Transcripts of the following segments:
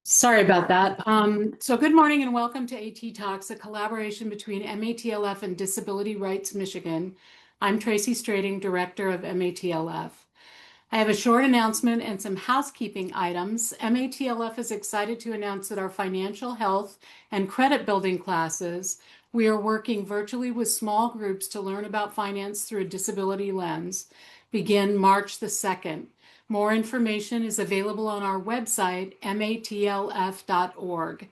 Sorry about that. So good morning and welcome to AT Talks, a collaboration between MATLF and Disability Rights Michigan. I'm Tracy Strading, Director of MATLF. I have a short announcement and some housekeeping items. MATLF is excited to announce that our financial health and credit building classes, we are working virtually with small groups to learn about finance through a disability lens, begin March the 2nd. More information is available on our website, matlf.org.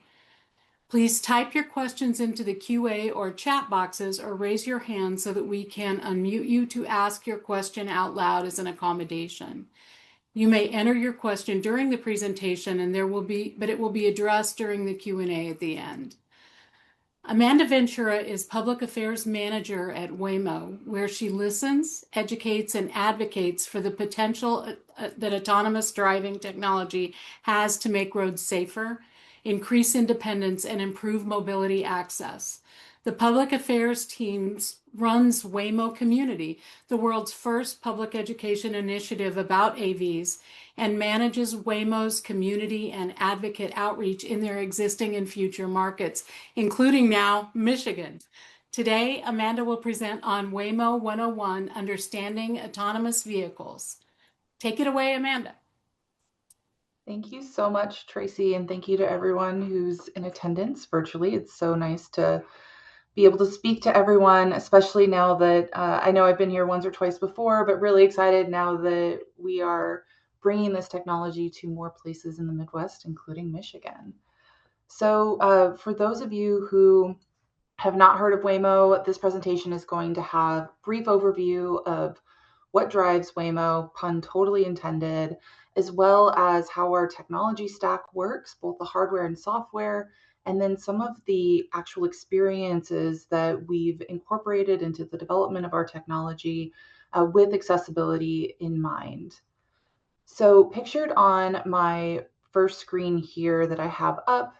Please type your questions into the QA or chat boxes or raise your hand so that we can unmute you to ask your question out loud as an accommodation. You may enter your question during the presentation but it will be addressed during the Q&A at the end. Amanda Ventura is Public Affairs Manager at WAYMO, where she listens, educates, and advocates for the potential that autonomous driving technology has to make roads safer, increase independence, and improve mobility access. The Public Affairs team runs WAYMO Community, the world's first public education initiative about AVs, and manages WAYMO's community and advocate outreach in their existing and future markets, including now Michigan. Today, Amanda will present on WAYMO 101, Understanding Autonomous Vehicles. Take it away, Amanda. Thank you so much, Tracy, and thank you to everyone who's in attendance virtually. It's so nice to be able to speak to everyone, especially now that I know I've been here once or twice before, but really excited now that we are bringing this technology to more places in the Midwest, including Michigan. So for those of you who have not heard of WAYMO, this presentation is going to have a brief overview of what drives WAYMO, pun totally intended, as well as how our technology stack works, both the hardware and software, and then some of the actual experiences that we've incorporated into the development of our technology with accessibility in mind. So pictured on my first screen here that I have up,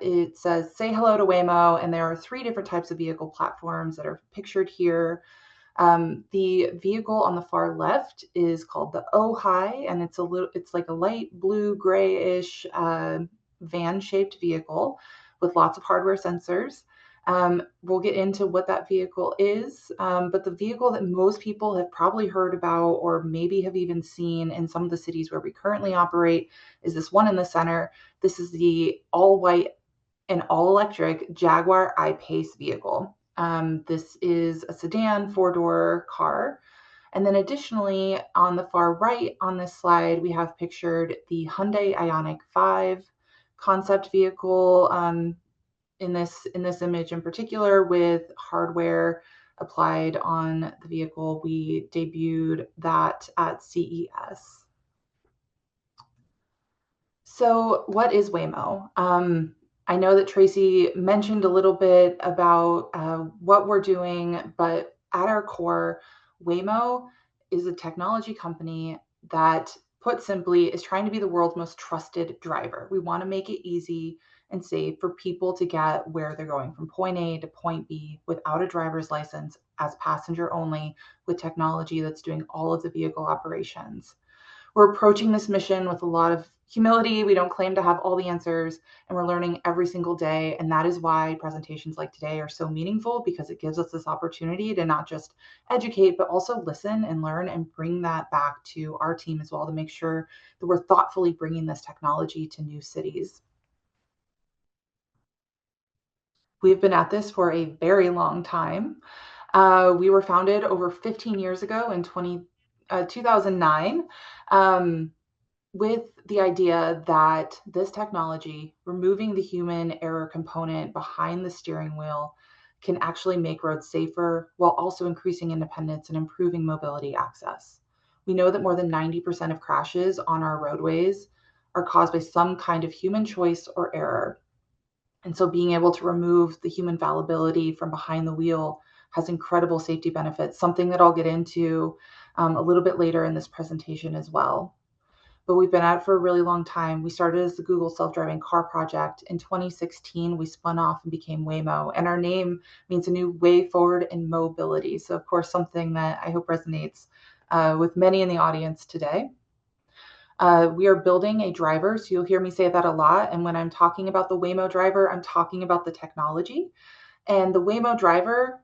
it says, say hello to WAYMO, and there are 3 different types of vehicle platforms that are pictured here. The vehicle on the far left is called the O-High, and it's like a light blue grayish van-shaped vehicle with lots of hardware sensors. We'll get into what that vehicle is, but the vehicle that most people have probably heard about or maybe have even seen in some of the cities where we currently operate is this one in the center. This is the all-white and all-electric Jaguar I-Pace vehicle. This is a sedan 4-door car. And then additionally, on the far right on this slide, we have pictured the Hyundai Ioniq 5 concept vehicle, in this image in particular, with hardware applied on the vehicle. We debuted that at CES. So what is WAYMO? I know that Tracy mentioned a little bit about what we're doing, but at our core, WAYMO is a technology company that, put simply, is trying to be the world's most trusted driver. We want to make it easy and safe for people to get where they're going from point A to point B without a driver's license, as passenger only, with technology that's doing all of the vehicle operations. We're approaching this mission with a lot of humility. We don't claim to have all the answers, and we're learning every single day. And that is why presentations like today are so meaningful, because it gives us this opportunity to not just educate, but also listen and learn and bring that back to our team as well, to make sure that we're thoughtfully bringing this technology to new cities. We've been at this for a very long time. We were founded over 15 years ago in 2009, with the idea that this technology, removing the human error component behind the steering wheel, can actually make roads safer while also increasing independence and improving mobility access. We know that more than 90% of crashes on our roadways are caused by some kind of human choice or error. And so being able to remove the human fallibility from behind the wheel has incredible safety benefits, something that I'll get into a little bit later in this presentation as well. But we've been at it for a really long time. We started as the Google Self-Driving Car Project. In 2016, we spun off and became WAYMO, and our name means a new way forward in mobility. So of course, something that I hope resonates with many in the audience today. We are building a driver, so you'll hear me say that a lot. And when I'm talking about the WAYMO driver, I'm talking about the technology. And the WAYMO driver,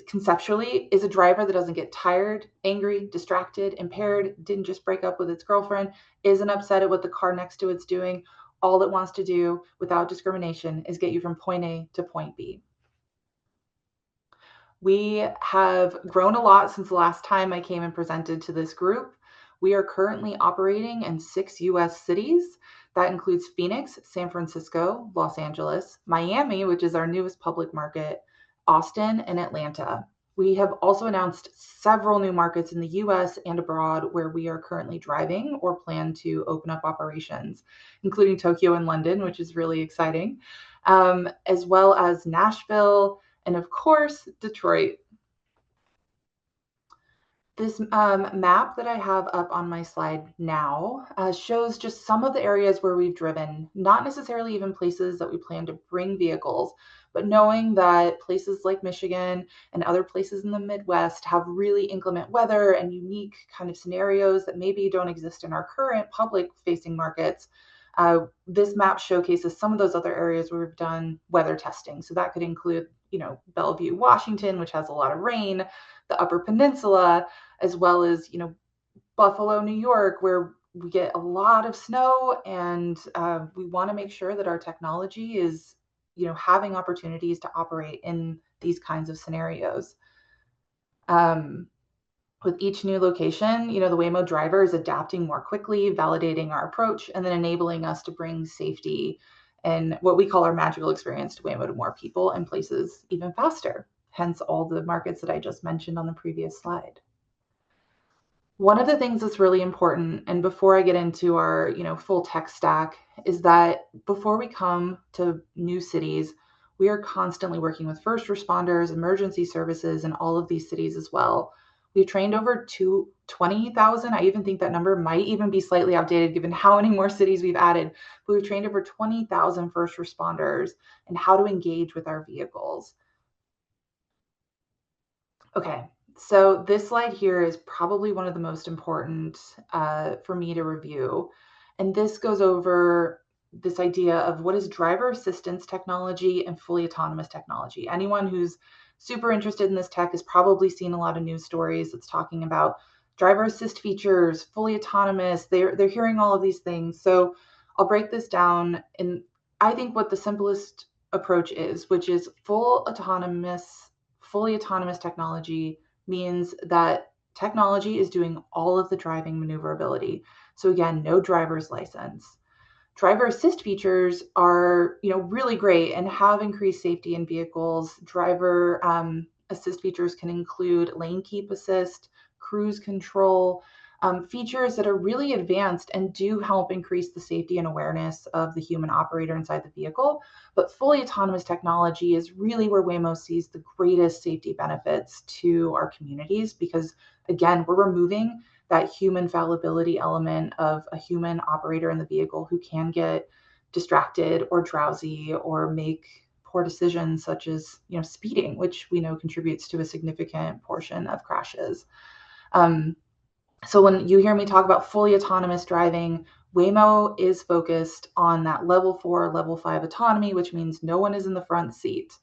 conceptually, is a driver that doesn't get tired, angry, distracted, impaired, didn't just break up with its girlfriend, isn't upset at what the car next to it's doing. All it wants to do without discrimination is get you from point A to point B. We have grown a lot since the last time I came and presented to this group. We are currently operating in 6 US cities. That includes Phoenix, San Francisco, Los Angeles, Miami, which is our newest public market, Austin, and Atlanta. We have also announced several new markets in the US and abroad where we are currently driving or plan to open up operations, including Tokyo and London, which is really exciting, as well as Nashville, and of course, Detroit. This map that I have up on my slide now shows just some of the areas where we've driven, not necessarily even places that we plan to bring vehicles, but knowing that places like Michigan and other places in the Midwest have really inclement weather and unique kind of scenarios that maybe don't exist in our current public facing markets. This map showcases some of those other areas where we've done weather testing. So that could include, Bellevue, Washington, which has a lot of rain, the Upper Peninsula, as well as, Buffalo, New York, where we get a lot of snow, and we want to make sure that our technology is, having opportunities to operate in these kinds of scenarios. With each new location, the Waymo driver is adapting more quickly, validating our approach, and then enabling us to bring safety and what we call our magical experience to Waymo to more people and places even faster. Hence all the markets that I just mentioned on the previous slide. One of the things that's really important, and before I get into our, full tech stack, is that before we come to new cities, we are constantly working with first responders, emergency services, and all of these cities as well. We've trained over 20,000. I even think that number might even be slightly outdated given how many more cities we've added. But we've trained over 20,000 first responders in how to engage with our vehicles. Okay, so this slide here is probably one of the most important for me to review. And this goes over this idea of what is driver assistance technology and fully autonomous technology. Anyone who's super interested in this tech has probably seen a lot of news stories that's talking about driver assist features, fully autonomous. They're hearing all of these things. So I'll break this down in, I think, what the simplest approach is, which is fully autonomous technology means that technology is doing all of the driving maneuverability. So again, no driver's license. Driver assist features are, really great and have increased safety in vehicles. Driver assist features can include lane keep assist, cruise control, features that are really advanced and do help increase the safety and awareness of the human operator inside the vehicle. But fully autonomous technology is really where Waymo sees the greatest safety benefits to our communities because, again, we're removing that human fallibility element of a human operator in the vehicle who can get distracted or drowsy or make poor decisions such as, speeding, which we know contributes to a significant portion of crashes. So when you hear me talk about fully autonomous driving, Waymo is focused on that level 4, level 5 autonomy, which means no one is in the front seat.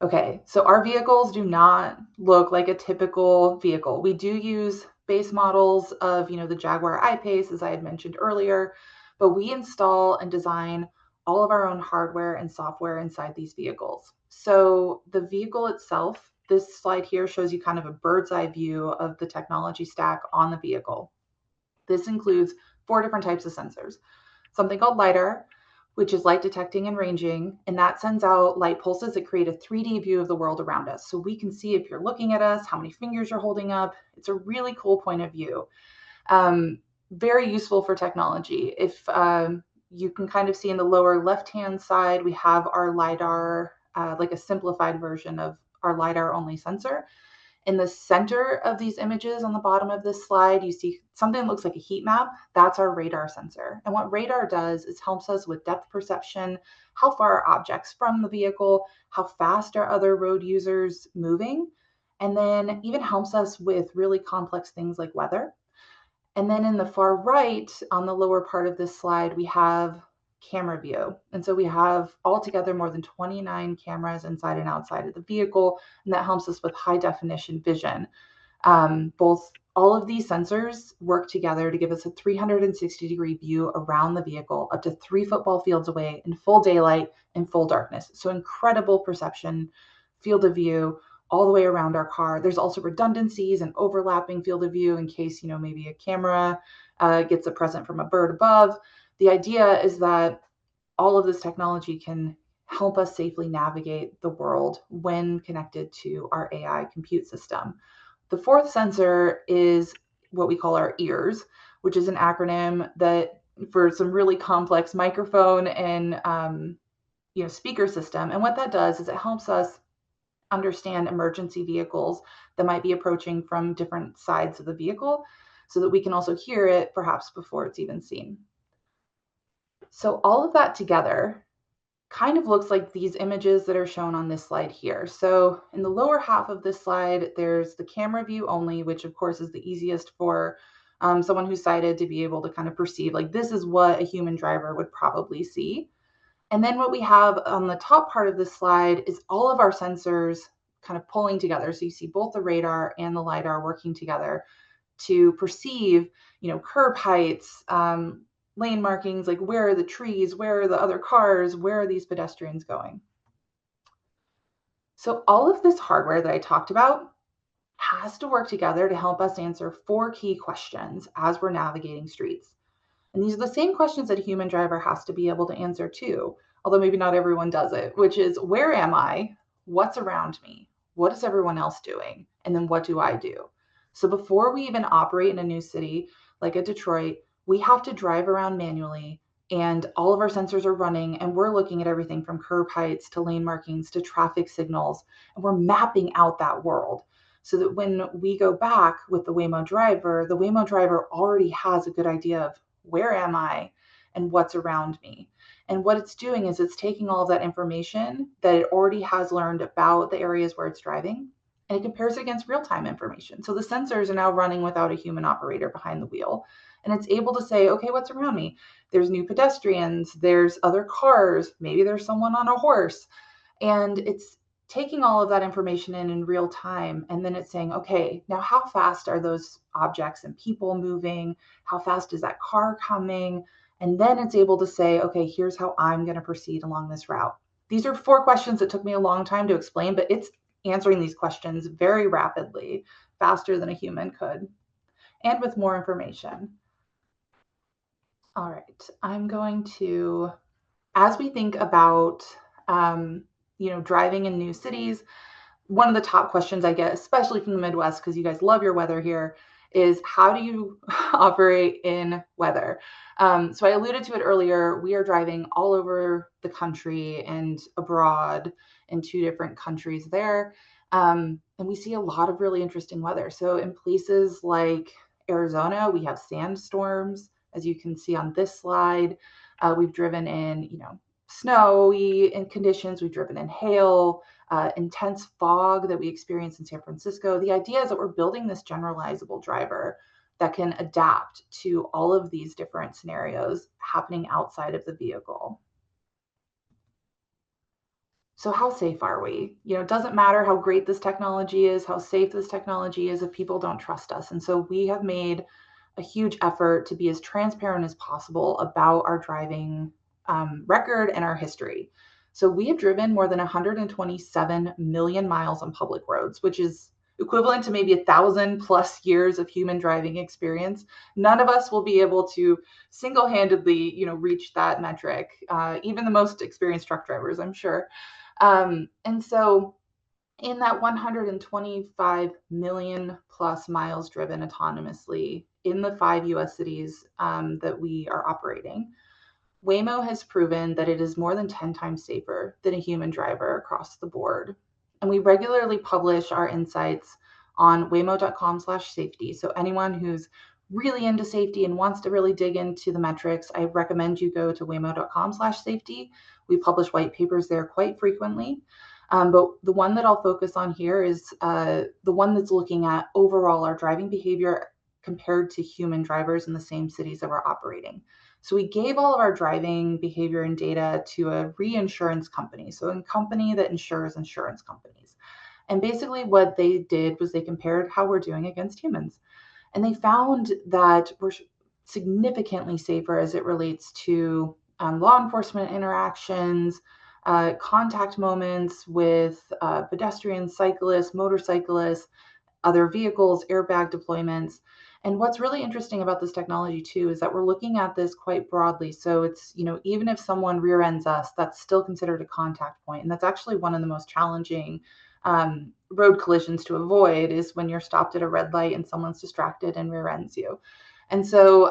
Okay, so our vehicles do not look like a typical vehicle. We do use base models of, the Jaguar I-Pace, as I had mentioned earlier, but we install and design all of our own hardware and software inside these vehicles. So the vehicle itself, this slide here shows you kind of a bird's eye view of the technology stack on the vehicle. This includes 4 different types of sensors. Something called LiDAR, which is light detecting and ranging, and that sends out light pulses that create a 3D view of the world around us. So we can see if you're looking at us, how many fingers you're holding up. It's a really cool point of view. Very useful for technology. If you can kind of see in the lower left-hand side, we have our LiDAR, like a simplified version of our LiDAR only sensor. In the center of these images on the bottom of this slide, you see something that looks like a heat map. That's our radar sensor. And what radar does is helps us with depth perception, how far are objects from the vehicle, how fast are other road users moving, and then even helps us with really complex things like weather. And then in the far right, on the lower part of this slide, we have camera view. And so we have altogether more than 29 cameras inside and outside of the vehicle, and that helps us with high definition vision. Both all of these sensors work together to give us a 360-degree view around the vehicle up to 3 football fields away in full daylight and full darkness. So incredible perception, field of view all the way around our car. There's also redundancies and overlapping field of view in case, maybe a camera gets a present from a bird above. The idea is that all of this technology can help us safely navigate the world when connected to our AI compute system. The fourth sensor is what we call our ears, which is an acronym that for some really complex microphone and speaker system. And what that does is it helps us understand emergency vehicles that might be approaching from different sides of the vehicle so that we can also hear it perhaps before it's even seen. So all of that together kind of looks like these images that are shown on this slide here. So in the lower half of this slide, there's the camera view only, which of course is the easiest for someone who's sighted to be able to kind of perceive, like this is what a human driver would probably see. And then what we have on the top part of this slide is all of our sensors kind of pulling together. So you see both the radar and the LiDAR working together to perceive, curb heights, lane markings, like where are the trees, where are the other cars, where are these pedestrians going? So all of this hardware that I talked about has to work together to help us answer 4 key questions as we're navigating streets. And these are the same questions that a human driver has to be able to answer too, although maybe not everyone does it, which is where am I? What's around me? What is everyone else doing? And then what do I do? So before we even operate in a new city like a Detroit, we have to drive around manually and all of our sensors are running and we're looking at everything from curb heights to lane markings to traffic signals. And we're mapping out that world so that when we go back with the WAYMO driver already has a good idea of where am I and what's around me. And what it's doing is it's taking all of that information that it already has learned about the areas where it's driving and it compares it against real-time information. So the sensors are now running without a human operator behind the wheel. And it's able to say, okay, what's around me? There's new pedestrians, there's other cars, maybe there's someone on a horse. And it's taking all of that information in real time. And then it's saying, okay, now how fast are those objects and people moving? How fast is that car coming? And then it's able to say, okay, here's how I'm going to proceed along this route. These are 4 questions that took me a long time to explain, but it's answering these questions very rapidly, faster than a human could, and with more information. All right, I'm going to, as we think about, driving in new cities, one of the top questions I get, especially from the Midwest, because you guys love your weather here, is how do you operate in weather? So I alluded to it earlier. We are driving all over the country and abroad in 2 different countries there. And we see a lot of really interesting weather. So in places like Arizona, we have sandstorms, as you can see on this slide. We've driven in, snowy conditions. We've driven in hail, intense fog that we experience in San Francisco. The idea is that we're building this generalizable driver that can adapt to all of these different scenarios happening outside of the vehicle. So how safe are we? It doesn't matter how great this technology is, how safe this technology is if people don't trust us. And so we have made a huge effort to be as transparent as possible about our driving record and our history. So we have driven more than 127 million miles on public roads, which is equivalent to maybe 1,000+ years of human driving experience. None of us will be able to single-handedly, reach that metric, even the most experienced truck drivers, I'm sure. And so in that 125 million plus miles driven autonomously in the 5 US cities that we are operating, WAYMO has proven that it is more than 10 times safer than a human driver across the board. And we regularly publish our insights on waymo.com/safety. So anyone who's really into safety and wants to really dig into the metrics, I recommend you go to waymo.com/safety. We publish white papers there quite frequently. But the one that I'll focus on here is the one that's looking at overall our driving behavior compared to human drivers in the same cities that we're operating. So we gave all of our driving behavior and data to a reinsurance company, so a company that insures insurance companies. And basically what they did was they compared how we're doing against humans. And they found that we're significantly safer as it relates to law enforcement interactions, contact moments with pedestrians, cyclists, motorcyclists, other vehicles, airbag deployments. And what's really interesting about this technology too is that we're looking at this quite broadly. So it's, even if someone rear ends us, that's still considered a contact point. And that's actually one of the most challenging road collisions to avoid, is when you're stopped at a red light and someone's distracted and rear ends you. And so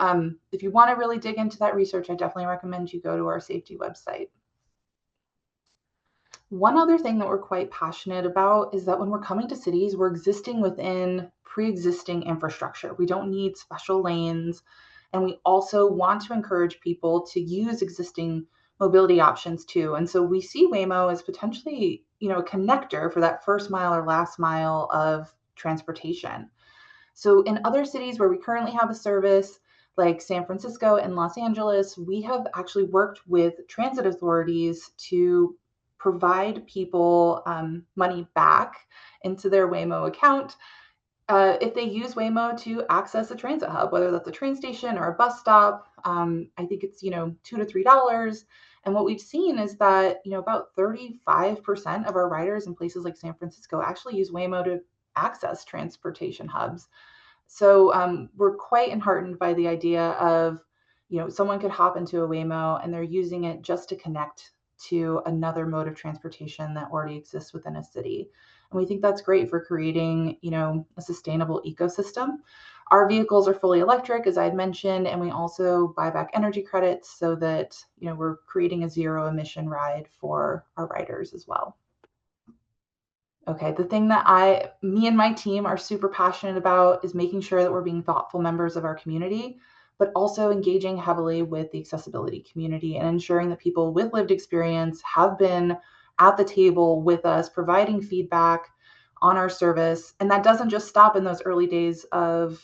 if you want to really dig into that research, I definitely recommend you go to our safety website. One other thing that we're quite passionate about is that when we're coming to cities, we're existing within pre-existing infrastructure. We don't need special lanes. And we also want to encourage people to use existing mobility options too. And so we see WAYMO as potentially, a connector for that first mile or last mile of transportation. So in other cities where we currently have a service, like San Francisco and Los Angeles, we have actually worked with transit authorities to provide people money back into their WAYMO account if they use WAYMO to access a transit hub, whether that's a train station or a bus stop. I think it's, $2 to $3. And what we've seen is that, about 35% of our riders in places like San Francisco actually use WAYMO to access transportation hubs. So we're quite enheartened by the idea of, someone could hop into a WAYMO and they're using it just to connect to another mode of transportation that already exists within a city. And we think that's great for creating, a sustainable ecosystem. Our vehicles are fully electric, as I had mentioned, and we also buy back energy credits so that, we're creating a zero emission ride for our riders as well. Okay, the thing that me and my team are super passionate about is making sure that we're being thoughtful members of our community, but also engaging heavily with the accessibility community and ensuring that people with lived experience have been at the table with us, providing feedback on our service. And that doesn't just stop in those early days of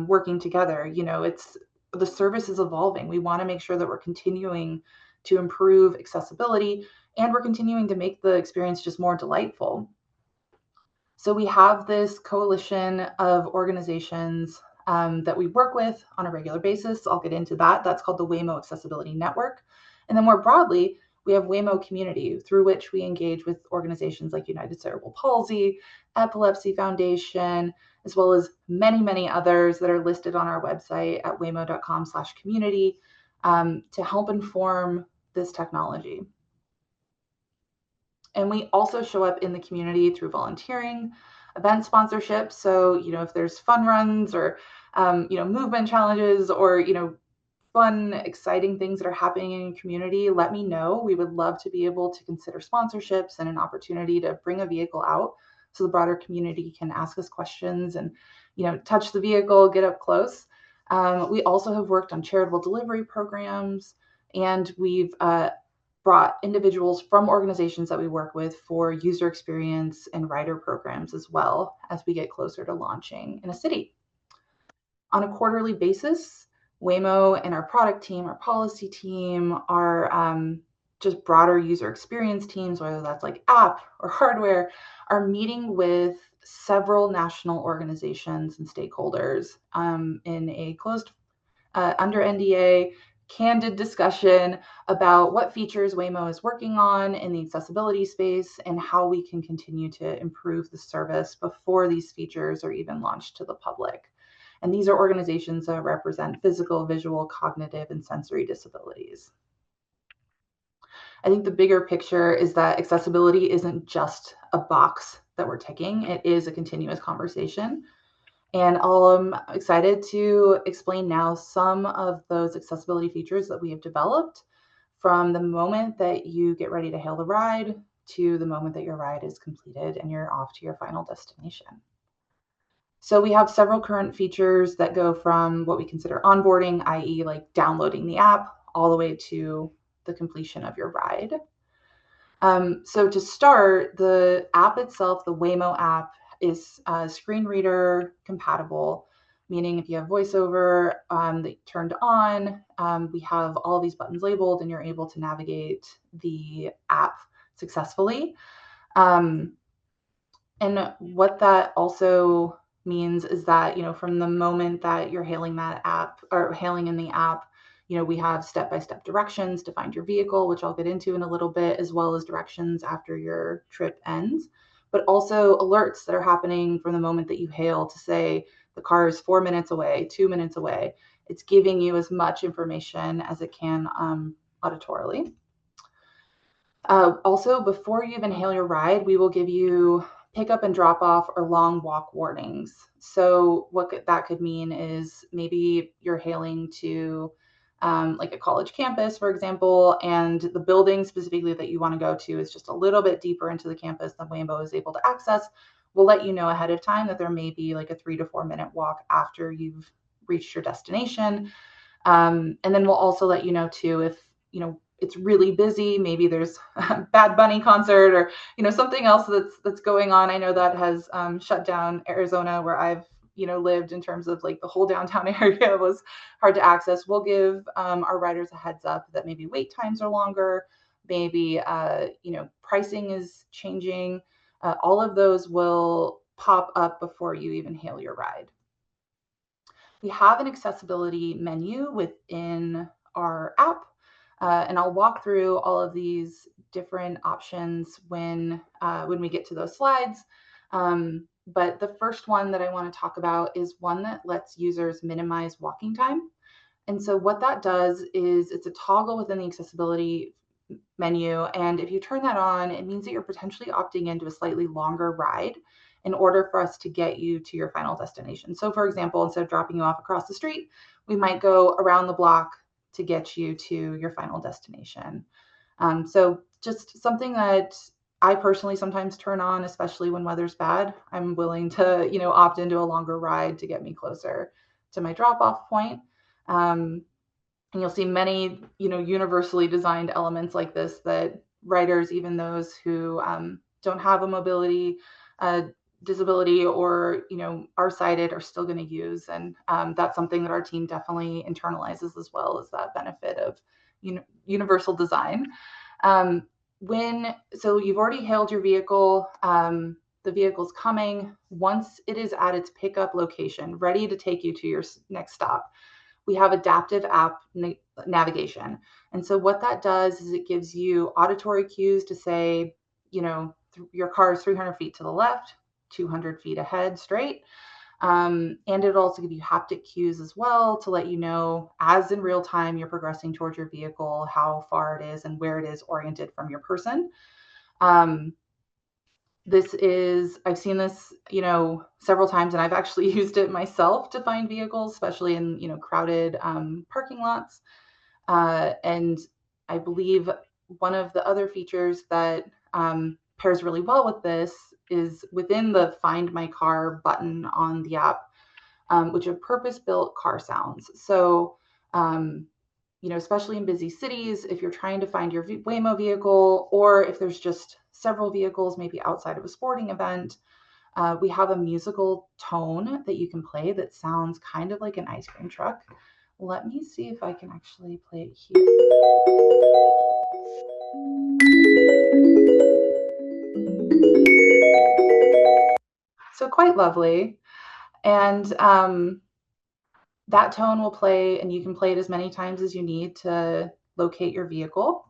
working together. The service is evolving. We want to make sure that we're continuing to improve accessibility and we're continuing to make the experience just more delightful. So we have this coalition of organizations that we work with on a regular basis. I'll get into that. That's called the WAYMO Accessibility Network. And then more broadly, we have WAYMO Community, through which we engage with organizations like United Cerebral Palsy, Epilepsy Foundation, as well as many, many others that are listed on our website at waymo.com/community to help inform this technology. And we also show up in the community through volunteering, event sponsorship. So, if there's fun runs or, movement challenges or, fun, exciting things that are happening in your community, let me know. We would love to be able to consider sponsorships and an opportunity to bring a vehicle out so the broader community can ask us questions and, touch the vehicle, get up close. We also have worked on charitable delivery programs, and we've brought individuals from organizations that we work with for user experience and rider programs as well as we get closer to launching in a city. On a quarterly basis, WAYMO and our product team, our policy team, our just broader user experience teams, whether that's like app or hardware, are meeting with several national organizations and stakeholders in a closed under NDA candid discussion about what features WAYMO is working on in the accessibility space and how we can continue to improve the service before these features are even launched to the public. And these are organizations that represent physical, visual, cognitive, and sensory disabilities. I think the bigger picture is that accessibility isn't just a box that we're ticking. It is a continuous conversation. And I'm excited to explain now some of those accessibility features that we have developed from the moment that you get ready to hail the ride to the moment that your ride is completed and you're off to your final destination. So we have several current features that go from what we consider onboarding, i.e. like downloading the app, all the way to the completion of your ride. So to start, the app itself, the WAYMO app, is screen reader compatible, meaning if you have voiceover that turned on, we have all these buttons labeled and you're able to navigate the app successfully. And what that also means is that, from the moment that you're hailing that app or hailing in the app, we have step-by-step directions to find your vehicle, which I'll get into in a little bit, as well as directions after your trip ends, but also alerts that are happening from the moment that you hail to say the car is 4 minutes away, 2 minutes away. It's giving you as much information as it can auditorily. Also, before you even hail your ride, we will give you pickup and drop off or long walk warnings. So what that could mean is maybe you're hailing to like a college campus, for example, and the building specifically that you want to go to is just a little bit deeper into the campus than WAYMO is able to access. We'll let you know ahead of time that there may be like a 3 to 4 minute walk after you've reached your destination. And then we'll also let you know too if it's really busy. Maybe there's a Bad Bunny concert or something else that's going on. I know that has shut down Arizona, where I've lived, in terms of like the whole downtown area was hard to access. We'll give our riders a heads up that maybe wait times are longer, maybe pricing is changing. All of those will pop up before you even hail your ride. We have an accessibility menu within our app, and I'll walk through all of these different options when we get to those slides. But the first one that I want to talk about is one that lets users minimize walking time. And so what that does is it's a toggle within the accessibility menu. And if you turn that on, it means that you're potentially opting into a slightly longer ride in order for us to get you to your final destination. So for example, instead of dropping you off across the street, we might go around the block to get you to your final destination. So just something that I personally sometimes turn on, especially when weather's bad. I'm willing to, opt into a longer ride to get me closer to my drop-off point. And you'll see many, universally designed elements like this that riders, even those who don't have a mobility disability or, are sighted, are still going to use. And that's something that our team definitely internalizes, as well as that benefit of universal design. So you've already hailed your vehicle. The vehicle's coming. Once it is at its pickup location, ready to take you to your next stop, we have adaptive app navigation. And so what that does is it gives you auditory cues to say, your car is 300 feet to the left, 200 feet ahead straight. And it'll also give you haptic cues as well to let you know, as in real time you're progressing towards your vehicle, how far it is and where it is oriented from your person. I've seen this, several times, and I've actually used it myself to find vehicles, especially in, crowded parking lots. And I believe one of the other features that pairs really well with this is within the Find My Car button on the app, which are purpose-built car sounds. So, especially in busy cities, if you're trying to find your WAYMO vehicle, or if there's just several vehicles, maybe outside of a sporting event, we have a musical tone that you can play that sounds kind of like an ice cream truck. Let me see if I can actually play it here. So quite lovely. And that tone will play, and you can play it as many times as you need to locate your vehicle.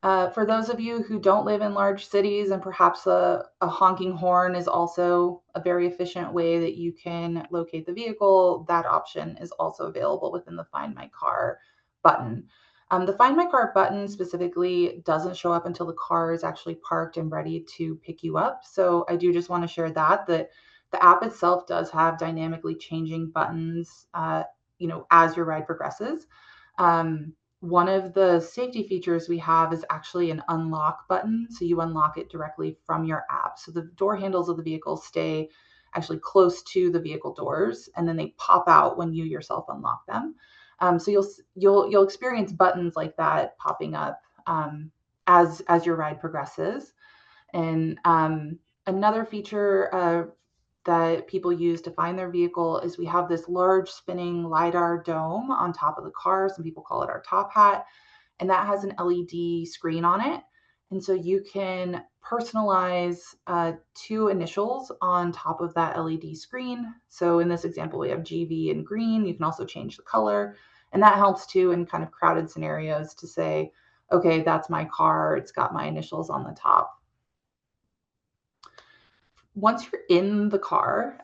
For those of you who don't live in large cities, and perhaps a honking horn is also a very efficient way that you can locate the vehicle, that option is also available within the Find My Car button. The Find My Car button specifically doesn't show up until the car is actually parked and ready to pick you up. So I do just want to share that the app itself does have dynamically changing buttons, as your ride progresses. One of the safety features we have is actually an unlock button. So you unlock it directly from your app. So the door handles of the vehicle stay actually close to the vehicle doors, and then they pop out when you yourself unlock them. So you'll experience buttons like that popping up as your ride progresses. And another feature that people use to find their vehicle is we have this large spinning LiDAR dome on top of the car. Some people call it our top hat, and that has an LED screen on it. And so you can personalize 2 initials on top of that LED screen. So in this example, we have GV in green. You can also change the color. And that helps too in kind of crowded scenarios to say, okay, that's my car. It's got my initials on the top. Once you're in the car,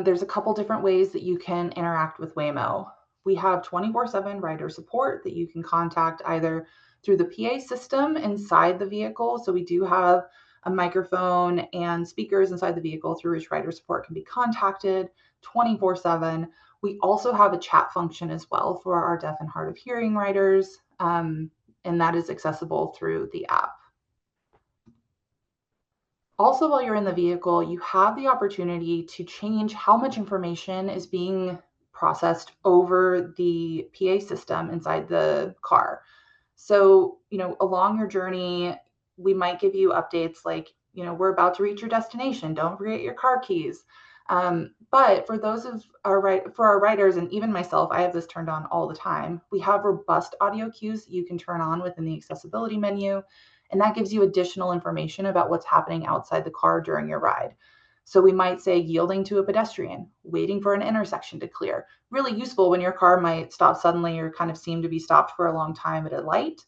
there's a couple different ways that you can interact with WAYMO. We have 24/7 rider support that you can contact either through the PA system inside the vehicle. So we do have a microphone and speakers inside the vehicle through which rider support can be contacted 24/7. We also have a chat function as well for our deaf and hard of hearing riders, and that is accessible through the app. Also, while you're in the vehicle, you have the opportunity to change how much information is being processed over the PA system inside the car. So, along your journey, we might give you updates like, we're about to reach your destination. Don't forget your car keys. But for those of for our riders, and even myself, I have this turned on all the time. We have robust audio cues that you can turn on within the accessibility menu. And that gives you additional information about what's happening outside the car during your ride. So we might say yielding to a pedestrian, waiting for an intersection to clear. Really useful when your car might stop suddenly or kind of seem to be stopped for a long time at a light.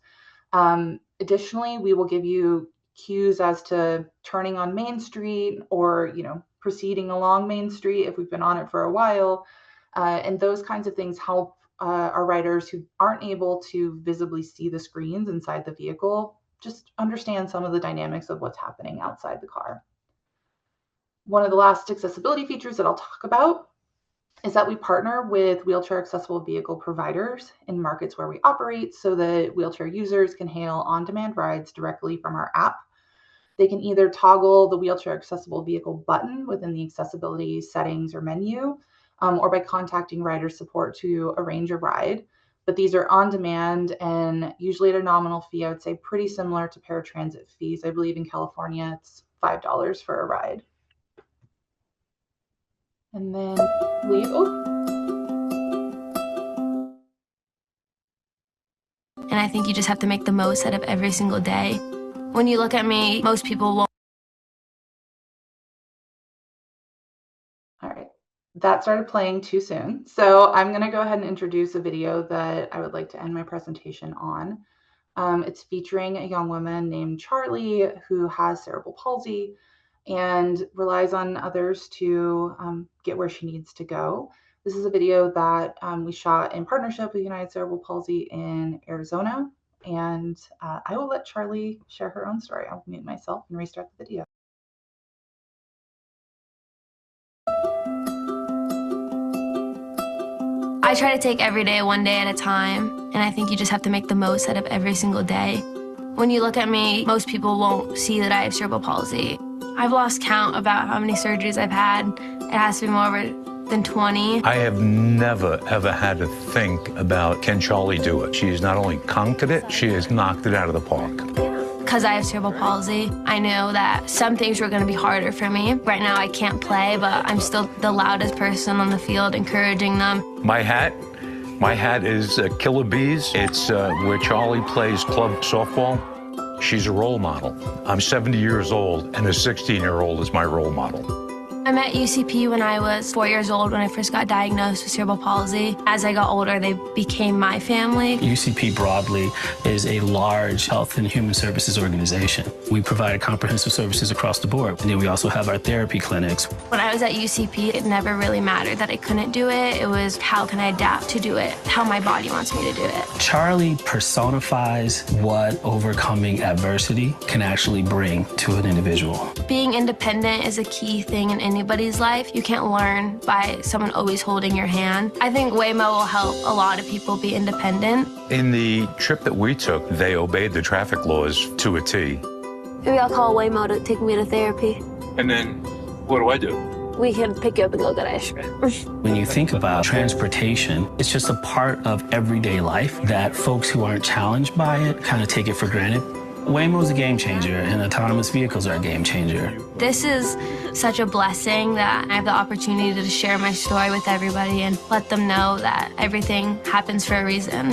Additionally, we will give you cues as to turning on Main Street or, proceeding along Main Street if we've been on it for a while. And those kinds of things help our riders who aren't able to visibly see the screens inside the vehicle just understand some of the dynamics of what's happening outside the car. One of the last accessibility features that I'll talk about is that we partner with wheelchair accessible vehicle providers in markets where we operate so that wheelchair users can hail on-demand rides directly from our app. They can either toggle the wheelchair accessible vehicle button within the accessibility settings or menu, or by contacting rider support to arrange a ride. But these are on demand and usually at a nominal fee. I would say pretty similar to paratransit fees. I believe in California, it's $5 for a ride. And then leave. And I think you just have to make the most out of every single day. When you look at me, most people won't. All right. That started playing too soon. So I'm going to go ahead and introduce a video that I would like to end my presentation on. It's featuring a young woman named Charlie who has cerebral palsy and relies on others to get where she needs to go. This is a video that we shot in partnership with United Cerebral Palsy in Arizona. And I will let Charlie share her own story. I'll mute myself and restart the video. I try to take every day one day at a time, and I think you just have to make the most out of every single day. When you look at me, most people won't see that I have cerebral palsy. I've lost count about how many surgeries I've had. It has to be more than 20. I have never, ever had to think about, can Charlie do it? She has not only conquered it, she has knocked it out of the park. Because I have cerebral palsy, I know that some things were going to be harder for me. Right now I can't play, but I'm still the loudest person on the field, encouraging them. My hat is Killer Bees. It's where Charlie plays club softball. She's a role model. I'm 70 years old, and a 16-year-old is my role model. I met UCP when I was 4 years old when I first got diagnosed with cerebral palsy. As I got older, they became my family. UCP broadly is a large health and human services organization. We provide comprehensive services across the board. And then we also have our therapy clinics. When I was at UCP, it never really mattered that I couldn't do it. It was how can I adapt to do it, how my body wants me to do it. Charlie personifies what overcoming adversity can actually bring to an individual. Being independent is a key thing in anybody's life. You can't learn by someone always holding your hand. I think WAYMO will help a lot of people be independent. In the trip that we took, they obeyed the traffic laws to a T. Maybe I'll call WAYMO to take me to therapy. And then, what do I do? We can pick you up and go get ice cream. When you think about transportation, it's just a part of everyday life that folks who aren't challenged by it kind of take it for granted. WAYMO is a game changer, and autonomous vehicles are a game changer. This is such a blessing that I have the opportunity to share my story with everybody and let them know that everything happens for a reason.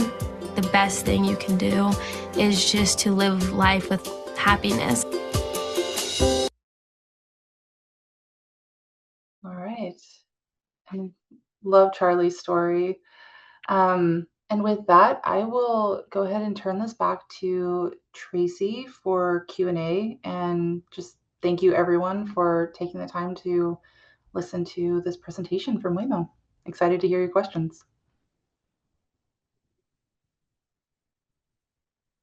The best thing you can do is just to live life with happiness. All right. I love Charlie's story. And with that, I will go ahead and turn this back to Tracy for Q&A, and just thank you everyone for taking the time to listen to this presentation from WAYMO. Excited to hear your questions.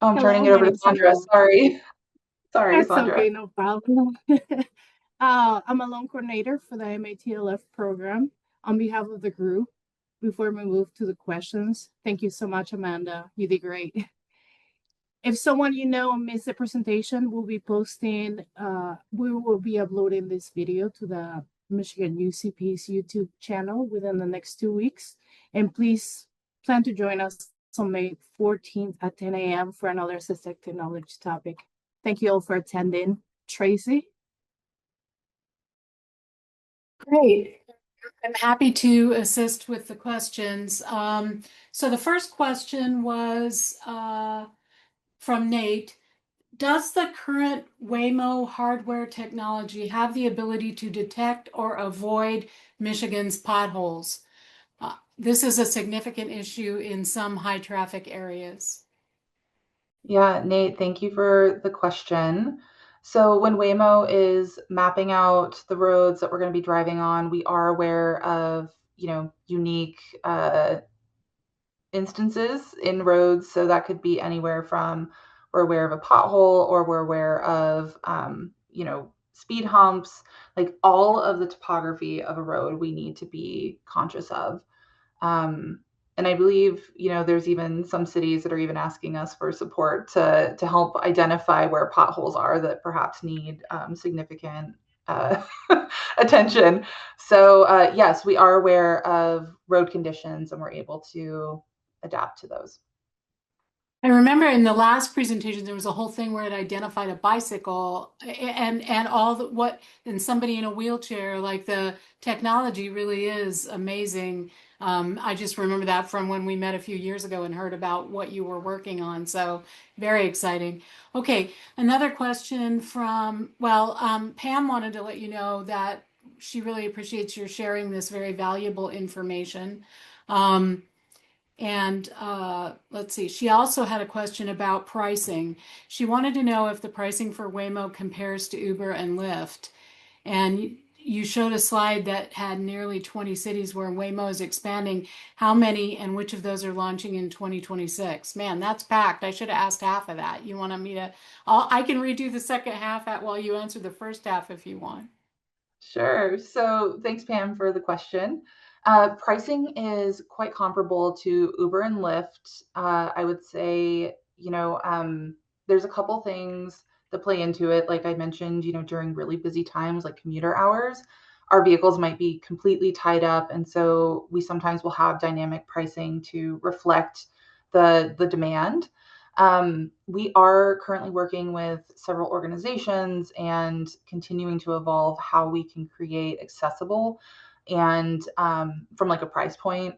Oh, I'm turning it over to Sandra. Sorry. Sorry, That's Sandra. okay, no problem. I'm a loan coordinator for the MATLF program on behalf of the group. Before we move to the questions, thank you so much, Amanda. You did great. If someone you know missed the presentation, we'll be posting, we will be uploading this video to the Michigan UCP's YouTube channel within the next 2 weeks. And please plan to join us on May 14th at 10 a.m. for another assistive technology topic. Thank you all for attending. Tracy? Great. I'm happy to assist with the questions. So the first question was from Nate. Does the current WAYMO hardware technology have the ability to detect or avoid Michigan's potholes? This is a significant issue in some high traffic areas. Yeah, Nate, thank you for the question. So when WAYMO is mapping out the roads that we're going to be driving on, we are aware of, unique instances in roads. So that could be anywhere from we're aware of a pothole, or we're aware of, speed humps, like all of the topography of a road we need to be conscious of. And I believe, there's even some cities that are even asking us for support to help identify where potholes are that perhaps need significant attention. So yes, we are aware of road conditions and we're able to adapt to those. I remember in the last presentation, there was a whole thing where it identified a bicycle and all and somebody in a wheelchair. Like, the technology really is amazing. I just remember that from when we met a few years ago and heard about what you were working on. So very exciting. Okay, another question from, Pam wanted to let you know that she really appreciates your sharing this very valuable information. And let's see, she also had a question about pricing. She wanted to know if the pricing for WAYMO compares to Uber and Lyft. And you showed a slide that had nearly 20 cities where WAYMO is expanding. How many and which of those are launching in 2026? Man, that's packed. I should have asked half of that. You wanted me to, I can redo the second half while you answer the first half if you want. Sure. So thanks, Pam, for the question. Pricing is quite comparable to Uber and Lyft. I would say, there's a couple things that play into it. Like I mentioned, during really busy times like commuter hours, our vehicles might be completely tied up. And so we sometimes will have dynamic pricing to reflect the demand. We are currently working with several organizations and continuing to evolve how we can create accessible and from like a price point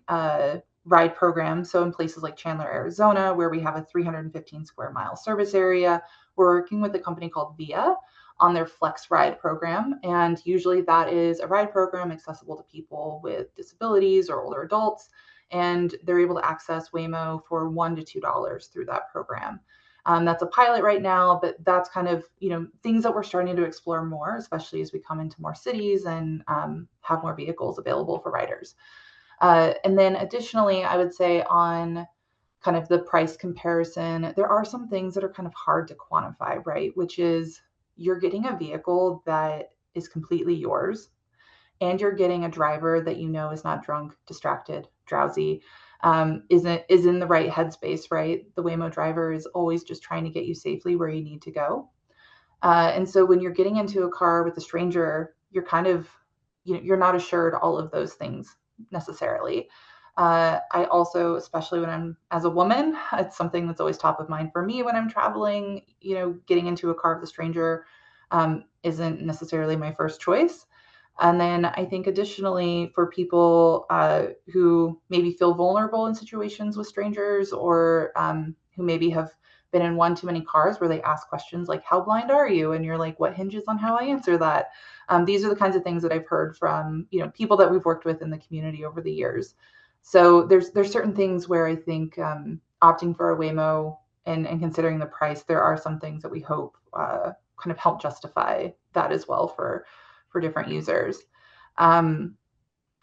ride program. So in places like Chandler, Arizona, where we have a 315 square mile service area, we're working with a company called Via on their Flex Ride program. And usually that is a ride program accessible to people with disabilities or older adults. And they're able to access WAYMO for $1 to $2 through that program. That's a pilot right now, but that's kind of, things that we're starting to explore more, especially as we come into more cities and have more vehicles available for riders. And then additionally, I would say on kind of the price comparison, there are some things that are kind of hard to quantify, right? Which is you're getting a vehicle that is completely yours, and you're getting a driver that is not drunk, distracted, drowsy, is in the right headspace, right? The WAYMO driver is always just trying to get you safely where you need to go. And so when you're getting into a car with a stranger, you're kind of, you're not assured all of those things necessarily. I also, especially when I'm as a woman, it's something that's always top of mind for me when I'm traveling. Getting into a car with a stranger isn't necessarily my first choice. And then I think additionally for people who maybe feel vulnerable in situations with strangers, or who maybe have been in one too many cars where they ask questions like, how blind are you? And you're like, what hinges on how I answer that? These are the kinds of things that I've heard from people that we've worked with in the community over the years. So there's certain things where I think opting for a Waymo and considering the price, there are some things that we hope kind of help justify that as well for different users. And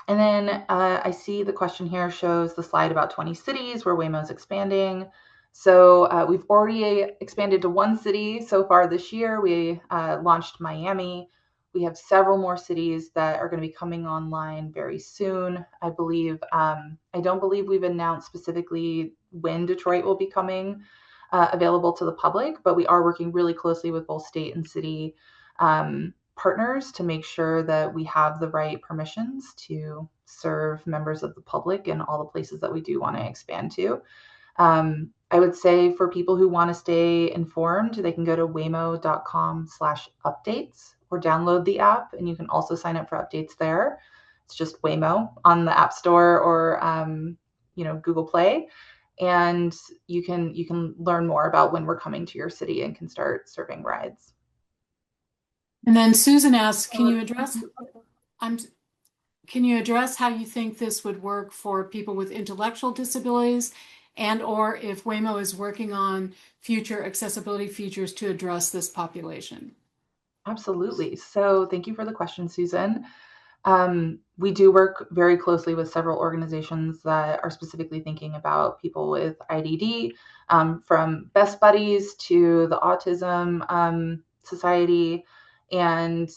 then I see the question here shows the slide about 20 cities where Waymo is expanding. So we've already expanded to one city so far this year. We launched Miami. We have several more cities that are going to be coming online very soon. I believe, I don't believe we've announced specifically when Detroit will be coming available to the public, but we are working really closely with both state and city partners to make sure that we have the right permissions to serve members of the public in all the places that we do want to expand to. I would say for people who want to stay informed, they can go to waymo.com/updates or download the app, and you can also sign up for updates there. It's just Waymo on the App Store or Google Play, and you can learn more about when we're coming to your city and can start serving rides. And then Susan asks, can you address how you think this would work for people with intellectual disabilities, and or if Waymo is working on future accessibility features to address this population? Absolutely. So thank you for the question, Susan. We do work very closely with several organizations that are specifically thinking about people with IDD, from Best Buddies to the Autism Society. And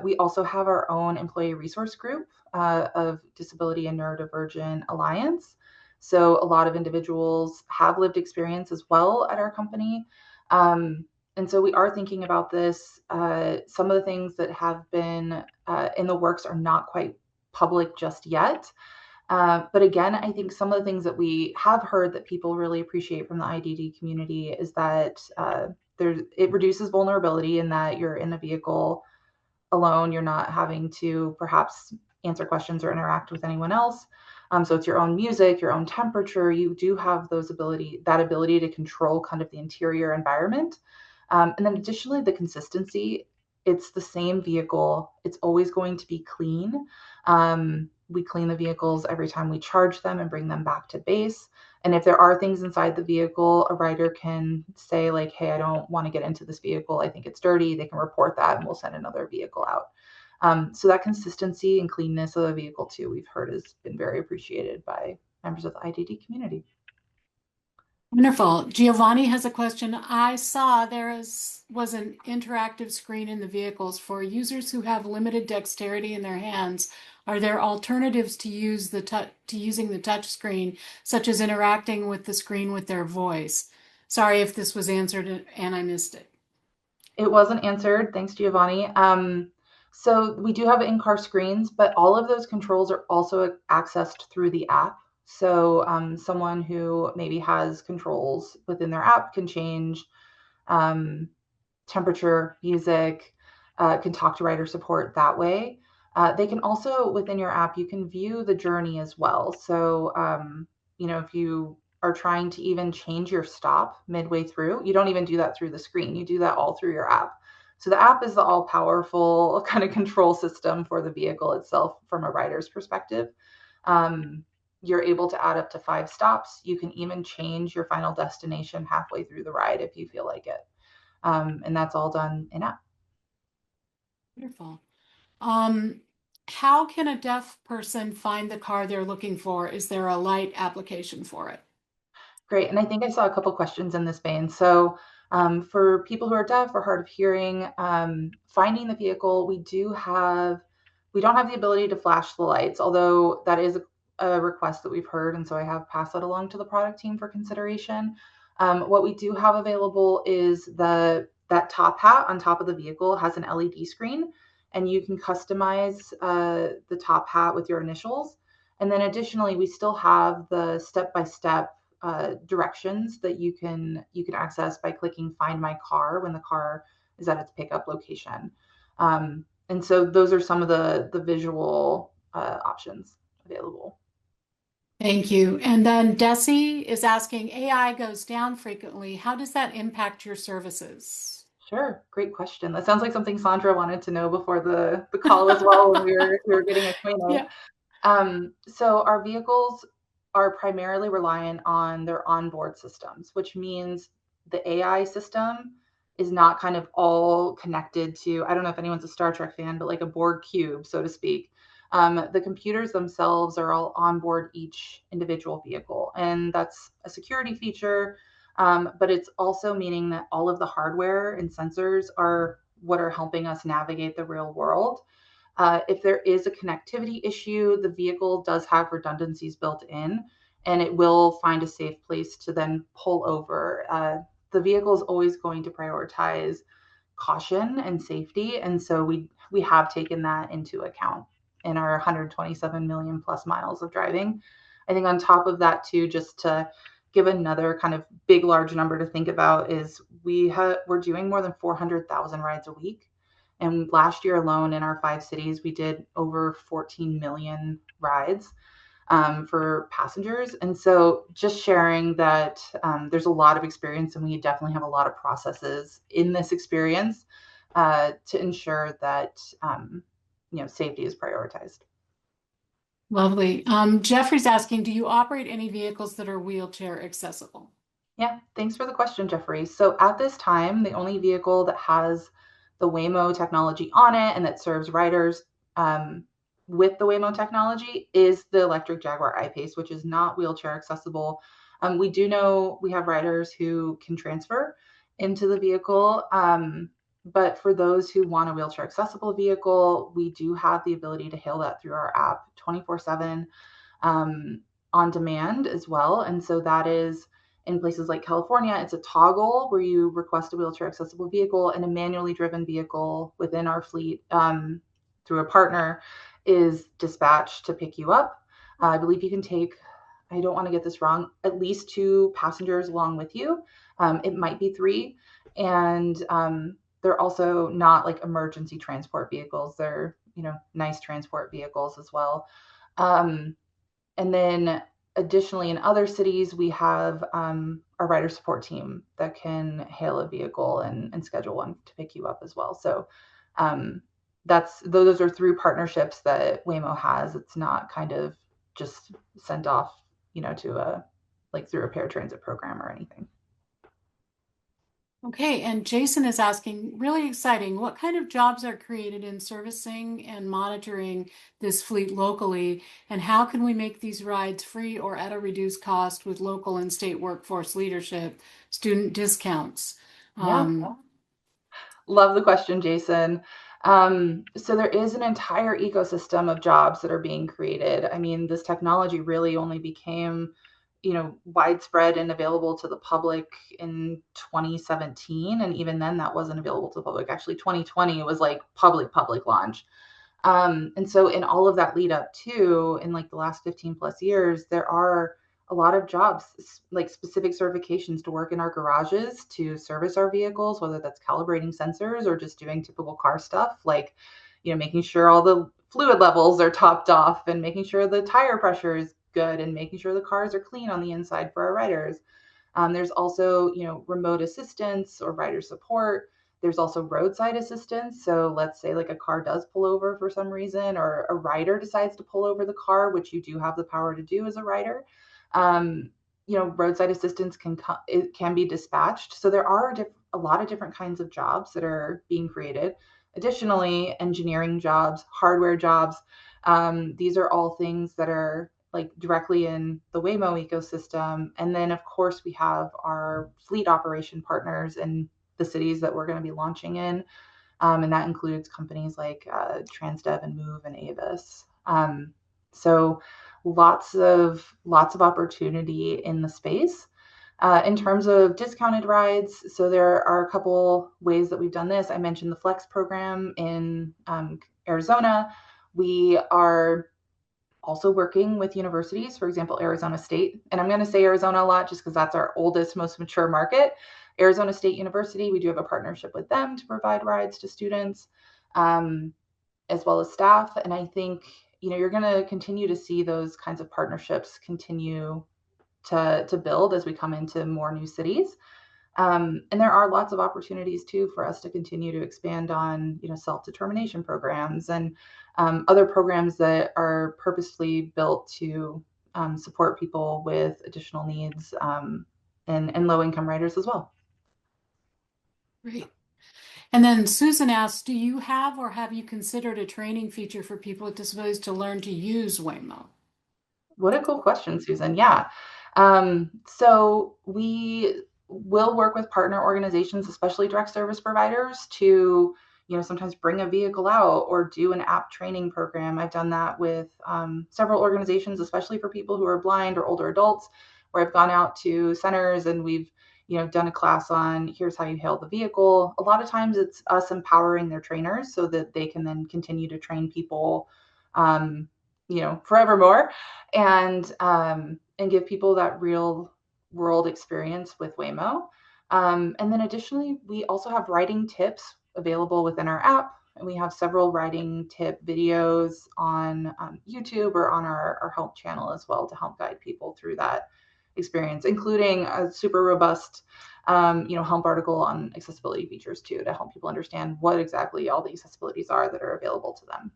we also have our own employee resource group of Disability and Neurodivergent Alliance. So a lot of individuals have lived experience as well at our company. And so we are thinking about this. Some of the things that have been in the works are not quite public just yet. But again, I think some of the things that we have heard that people really appreciate from the IDD community is that it reduces vulnerability in that you're in the vehicle alone. You're not having to perhaps answer questions or interact with anyone else. So it's your own music, your own temperature. You do have that ability to control kind of the interior environment. And then additionally, the consistency. It's the same vehicle. It's always going to be clean. We clean the vehicles every time we charge them and bring them back to base. And if there are things inside the vehicle, a rider can say like, hey, I don't want to get into this vehicle. I think it's dirty. They can report that and we'll send another vehicle out. So that consistency and cleanness of the vehicle too, we've heard has been very appreciated by members of the IDD community. Wonderful. Giovanni has a question. I saw was an interactive screen in the vehicles for users who have limited dexterity in their hands. Are there alternatives to using the touch screen, such as interacting with the screen with their voice? Sorry if this was answered and I missed it. It wasn't answered. Thanks, Giovanni. So we do have in-car screens, but all of those controls are also accessed through the app. So someone who maybe has controls within their app can change temperature, music, can talk to rider support that way. They can also, within your app, you can view the journey as well. So, if you are trying to even change your stop midway through, you don't even do that through the screen. You do that all through your app. So the app is the all-powerful kind of control system for the vehicle itself from a rider's perspective. You're able to add up to 5 stops. You can even change your final destination halfway through the ride if you feel like it. And that's all done in app. Wonderful. How can a deaf person find the car they're looking for? Is there a light application for it? Great. And I think I saw a couple questions in this vein. So for people who are deaf or hard of hearing, finding the vehicle, we don't have the ability to flash the lights, although that is a request that we've heard. And so I have passed that along to the product team for consideration. What we do have available is that top hat on top of the vehicle has an LED screen, and you can customize the top hat with your initials. And then additionally, we still have the step-by-step directions that you can access by clicking Find My Car when the car is at its pickup location. And so those are some of the visual options available. Thank you. And then Desi is asking, AI goes down frequently. How does that impact your services? Sure, great question. That sounds like something Sandra wanted to know before the call as well when we were getting acquainted. Yeah. So our vehicles are primarily reliant on their onboard systems, which means the AI system is not kind of all connected to, I don't know if anyone's a Star Trek fan, but like a Borg cube, so to speak. The computers themselves are all onboard each individual vehicle, and that's a security feature. But it's also meaning that all of the hardware and sensors are what are helping us navigate the real world. If there is a connectivity issue, the vehicle does have redundancies built in, and it will find a safe place to then pull over. The vehicle is always going to prioritize caution and safety, and so we have taken that into account in our 127 million plus miles of driving. I think on top of that too, just to give another kind of big, large number to think about, is we're doing more than 400,000 rides a week. And last year alone in our 5 cities, we did over 14 million rides for passengers. And so just sharing that there's a lot of experience, and we definitely have a lot of processes in this experience to ensure that safety is prioritized. Lovely. Jeffrey's asking, do you operate any vehicles that are wheelchair accessible? Yeah, thanks for the question, Jeffrey. So at this time, the only vehicle that has the WAYMO technology on it and that serves riders with the WAYMO technology is the electric Jaguar I-Pace, which is not wheelchair accessible. We do know we have riders who can transfer into the vehicle, but for those who want a wheelchair accessible vehicle, we do have the ability to hail that through our app 24/7 on demand as well. And so that is in places like California, it's a toggle where you request a wheelchair accessible vehicle, and a manually driven vehicle within our fleet through a partner is dispatched to pick you up. I believe you can take, I don't want to get this wrong, at least 2 passengers along with you. It might be 3. And they're also not like emergency transport vehicles. They're, nice transport vehicles as well. And then additionally, in other cities, we have our rider support team that can hail a vehicle and schedule one to pick you up as well. So those are through partnerships that WAYMO has. It's not kind of just sent off, to through a paratransit program or anything. Okay, and Jason is asking, really exciting, what kind of jobs are created in servicing and monitoring this fleet locally, and how can we make these rides free or at a reduced cost with local and state workforce leadership, student discounts? Love the question, Jason. So there is an entire ecosystem of jobs that are being created. I mean, this technology really only became widespread and available to the public in 2017. And even then that wasn't available to the public. Actually, 2020 was like public launch. And so in all of that lead up to, in like the last 15 plus years, there are a lot of jobs, like specific certifications to work in our garages to service our vehicles, whether that's calibrating sensors or just doing typical car stuff, like, making sure all the fluid levels are topped off and making sure the tire pressure is good and making sure the cars are clean on the inside for our riders. There's also, remote assistance or rider support. There's also roadside assistance. So let's say like a car does pull over for some reason, or a rider decides to pull over the car, which you do have the power to do as a rider. Roadside assistance can be dispatched. So there are a lot of different kinds of jobs that are being created. Additionally, engineering jobs, hardware jobs. These are all things that are like directly in the WAYMO ecosystem. And then of course we have our fleet operation partners in the cities that we're going to be launching in. And that includes companies like Transdev and Move and Avis. So lots of opportunity in the space. In terms of discounted rides, so there are a couple ways that we've done this. I mentioned the Flex program in Arizona. We are also working with universities, for example, Arizona State. And I'm going to say Arizona a lot just because that's our oldest, most mature market. Arizona State University, we do have a partnership with them to provide rides to students, as well as staff. And I think, you're going to continue to see those kinds of partnerships continue to build as we come into more new cities. And there are lots of opportunities too for us to continue to expand on, self-determination programs and other programs that are purposefully built to support people with additional needs, and low-income riders as well. Great. And then Susan asks, do you have or have you considered a training feature for people with disabilities to learn to use WAYMO? What a cool question, Susan. Yeah. So we will work with partner organizations, especially direct service providers, to, sometimes bring a vehicle out or do an app training program. I've done that with several organizations, especially for people who are blind or older adults, where I've gone out to centers and we've, done a class on here's how you hail the vehicle. A lot of times it's us empowering their trainers so that they can then continue to train people, forevermore, and give people that real world experience with Waymo. And then additionally, we also have writing tips available within our app, and we have several writing tip videos on YouTube or on our help channel as well to help guide people through that experience, including a super robust help article on accessibility features too, to help people understand what exactly all the accessibilities are that are available to them.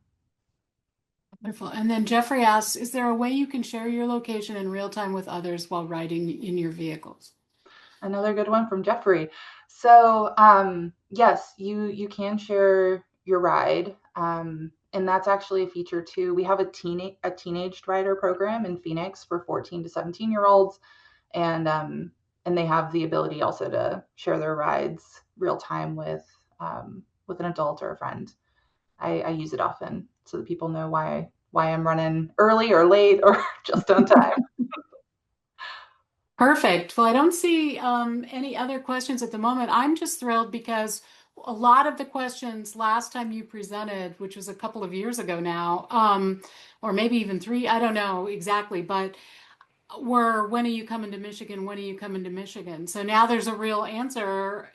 Wonderful. And then Jeffrey asks, is there a way you can share your location in real time with others while riding in your vehicles? Another good one from Jeffrey. So yes, you can share your ride. And that's actually a feature too. We have a teenage rider program in Phoenix for 14 to 17-year-olds. And they have the ability also to share their rides real time with an adult or a friend. I use it often so that people know why I'm running early or late or just on time. Perfect. Well, I don't see any other questions at the moment. I'm just thrilled because a lot of the questions last time you presented, which was a couple of years ago now, or maybe even 3, I don't know exactly, but were, when are you coming to Michigan? When are you coming to Michigan? So now there's a real answer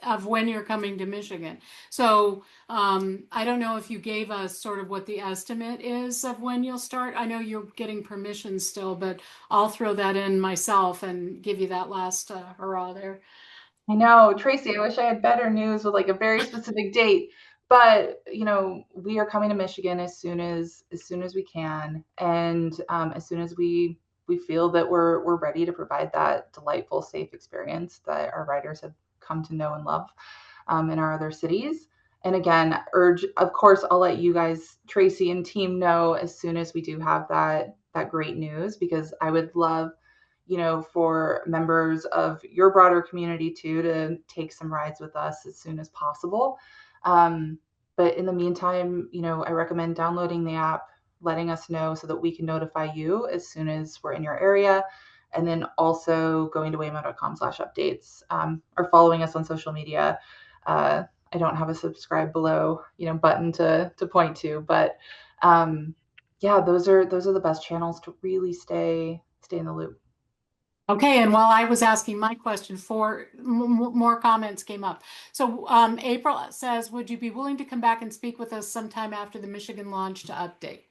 of when you're coming to Michigan. So I don't know if you gave us sort of what the estimate is of when you'll start. I know you're getting permission still, but I'll throw that in myself and give you that last hurrah there. I know, Tracy, I wish I had better news with like a very specific date, but we are coming to Michigan as soon as we can, and as soon as we feel that we're ready to provide that delightful, safe experience that our riders have come to know and love in our other cities. And again, of course, I'll let you guys, Tracy and team, know as soon as we do have that great news, because I would love, for members of your broader community too, to take some rides with us as soon as possible. But in the meantime, I recommend downloading the app, letting us know so that we can notify you as soon as we're in your area. And then also going to waymo.com/updates, or following us on social media. I don't have a subscribe below, button to point to, but yeah, those are the best channels to really stay in the loop. Okay, and while I was asking my question, 4 more comments came up. So April says, would you be willing to come back and speak with us sometime after the Michigan launch to update?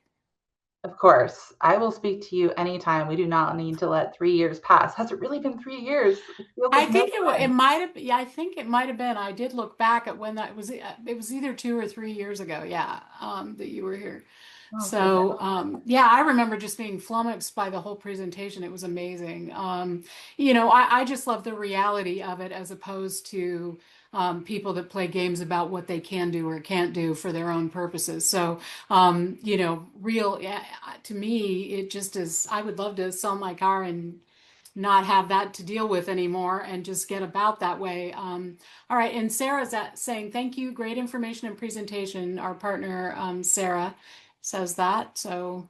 Of course, I will speak to you anytime. We do not need to let 3 years pass. Has it really been 3 years? It feels I like think no time. it might have. Yeah, I think it might have been. I did look back at when that was. It was either 2 or 3 years ago. Yeah, that you were here. Oh, So yeah, I remember just being flummoxed by the whole presentation. It was amazing. I just love the reality of it as opposed to people that play games about what they can do or can't do for their own purposes. So real to me, it just is. I would love to sell my car and not have that to deal with anymore and just get about that way. All right, and Sarah's saying, thank you, great information and presentation. Our partner, Sarah, says that. So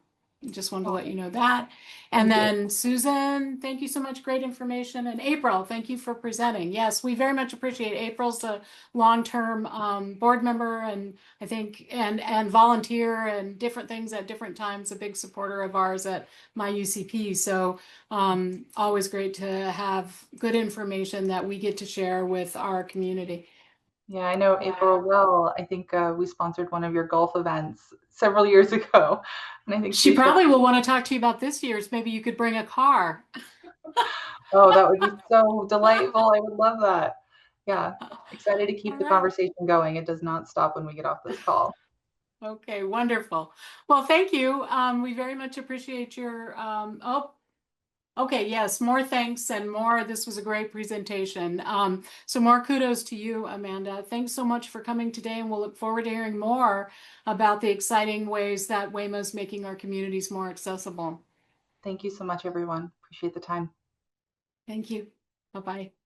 Just wanted to let you know that. And Thank you. then Susan, thank you so much. Great information. And April, thank you for presenting. Yes, we very much appreciate April's a long-term board member, and I think and volunteer and different things at different times, a big supporter of ours at MI-UCP. So always great to have good information that we get to share with our community. Yeah, I know April well. I think we sponsored one of your golf events several years ago. And I think She shared- probably will want to talk to you about this year's. Maybe you could bring a car. Oh, that would be so delightful. I would love that. Yeah, excited to keep All the right. conversation going. It does not stop when we get off this call. Okay, wonderful. Well, thank you. We very much appreciate your, okay, yes, more thanks and more. This was a great presentation. So more kudos to you, Amanda. Thanks so much for coming today, and we'll look forward to hearing more about the exciting ways that WAYMO is making our communities more accessible. Thank you so much, everyone. Appreciate the time. Thank you. Bye-bye.